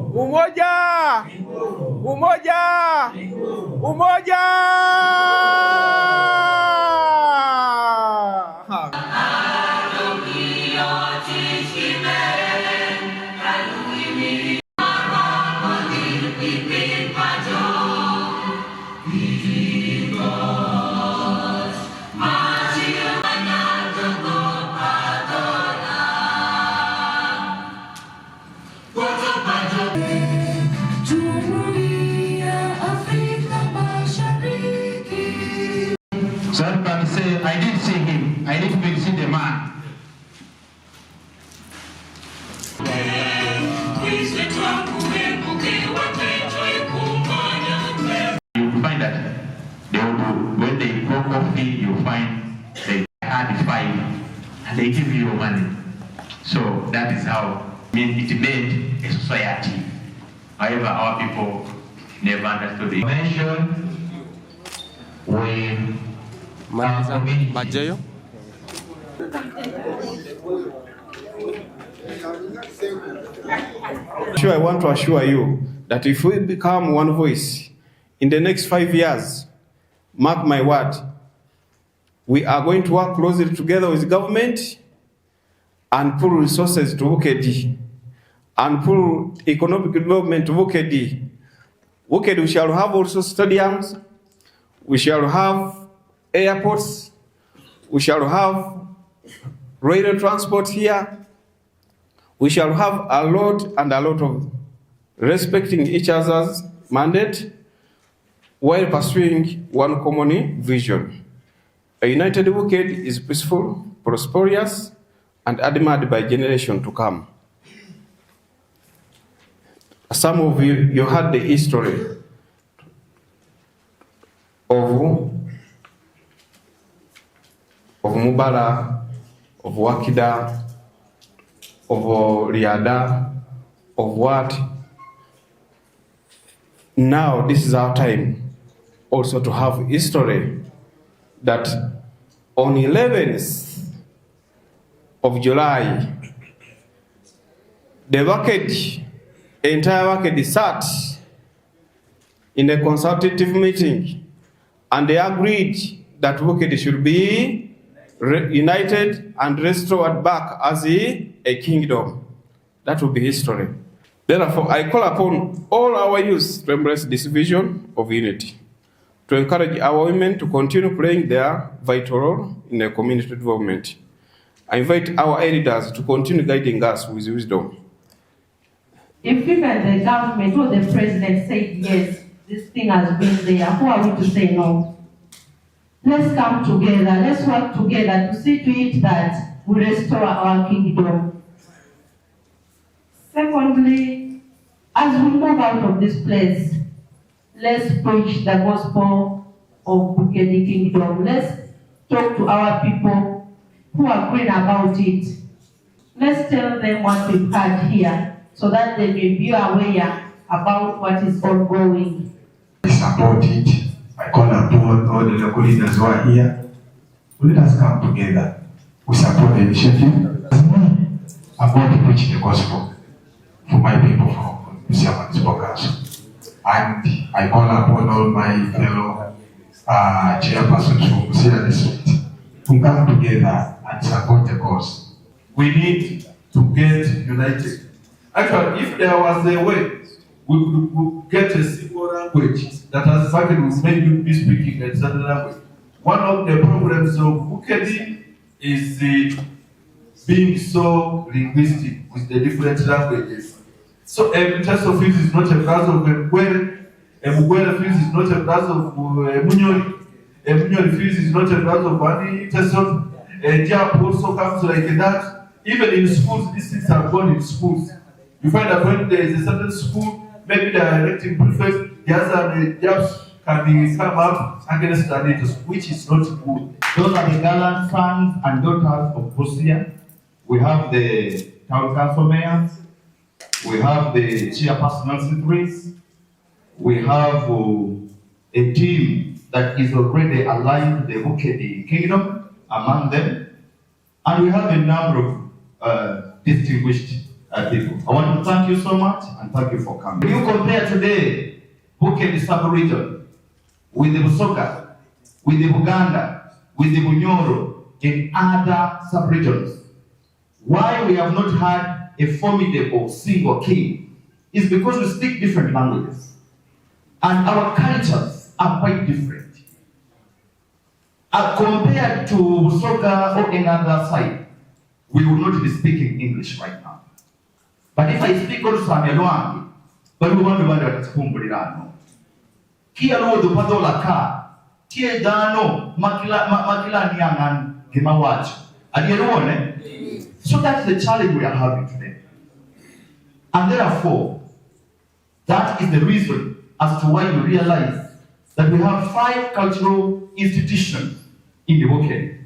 Umoja! Umoja! Umoja! So I can say, I didn't see him. I didn't even see the man. You find that when they pour coffee, you find they add 5 and they give you your money. So that is how it made a society. However, our people never understood it. When Majayo? I want to assure you that if we become one voice in the next 5 years, mark my word, we are going to work closely together with the government and pull resources to BUKEDI and pull economic development to BUKEDI. BUKEDI, we shall have also stadiums, we shall have airports, we shall have rail transport here, we shall have a lot of respecting each other's mandate while pursuing one common vision. A united BUKEDI is peaceful, prosperous, and admired by generations to come. Some of you had the history of Mubala, of Wakida, of Riada, of what? Now this is our time also to have history that on 11th of July, the entire BUKEDI sat in a consultative meeting and they agreed that BUKEDI should be united and restored back as a kingdom. That will be history. Therefore, I call upon all our youth to embrace this vision of unity, to encourage our women to continue playing their vital role in the community development. I invite our elders to continue guiding us with wisdom. If even the government or the president said yes, this thing has been there, who are we to say no? Let's come together, let's work together to see to it that we restore our kingdom. Secondly, as we move out of this place, let's preach the gospel of BUKEDI kingdom. Let's talk to our people who are green about it. Let's tell them what we've had here so that they may be aware about what is ongoing. I support it. I call upon all the local leaders who are here. Let us come together. We support the initiative. I'm going to preach the gospel for my people from the Municipal Council. And I call upon all my fellow chairpersons from Busia District. We come together and support the cause. We need to get united. Actually, if there was a way, we could get a single language that has started with many be speaking a certain language. One of the problems of BUKEDI is being so linguistic with the different languages. So every test of it is not a class of Mugwele feels is not a class of Munyori, Munyori feels is not a class of Bani Tesson, Jap also comes like that. Even in schools, these things are gone in schools. You find that when there is a certain school, maybe the electing prefect, the other jobs can come up against the leaders, which is not good. Those are the gallant sons and daughters of Busia. We have the town council mayors, we have the chairpersonal secretaries, we have a team that is already aligned to the BUKEDI kingdom among them, and we have a number of distinguished people. I want to thank you so much and thank you for coming. When you compare today BUKEDI sub-region with the Busoga, with the Buganda, with the Bunyoro, and other sub-regions, why we have not had a formidable single king is because we speak different languages and our cultures are quite different. Compared to Busoga or another side, we will not be speaking English right now. But if I speak also Samuel, but we want to wonder at home, Kia lo do padola ka, Kia dano, makila niangan, Kimawach. So that's the challenge we are having today. And therefore, that is the reason as to why we realize that we have 5 cultural institutions in the BUKEDI.